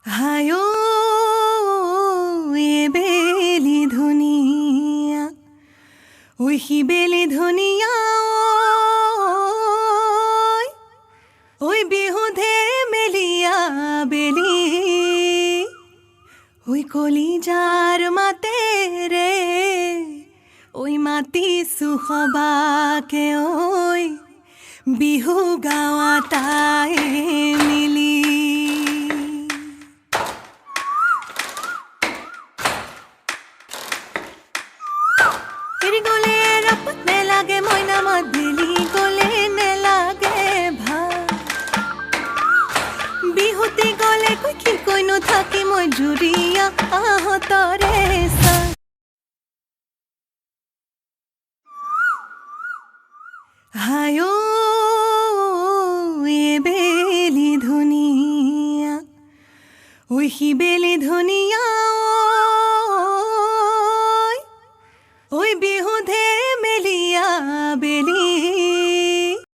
হায় এ বেলি ধুনীয়া ঐ সি বেলি ধুনীয়া ঐ বিহুধে মেলিয়া বেলি ঐ কলিজাৰ মাতেৰে ঐ মাতিছো সবাকে ঐ বিহু গাৱা তাই মিলি এৰি গ'লে ৰাপত নেলাগে মইনা মাত বেলি গ'লে নেলাগে ভাল বিহুতি গ'লে কৈ কি কৈনো থাকি মই জুৰিয়া আহঁতৰে চা হায় এ বেলি ধুনীয়া ঐ সি বেলি ধুনীয়া ঐ বিহুধে মেলিয়া বেলি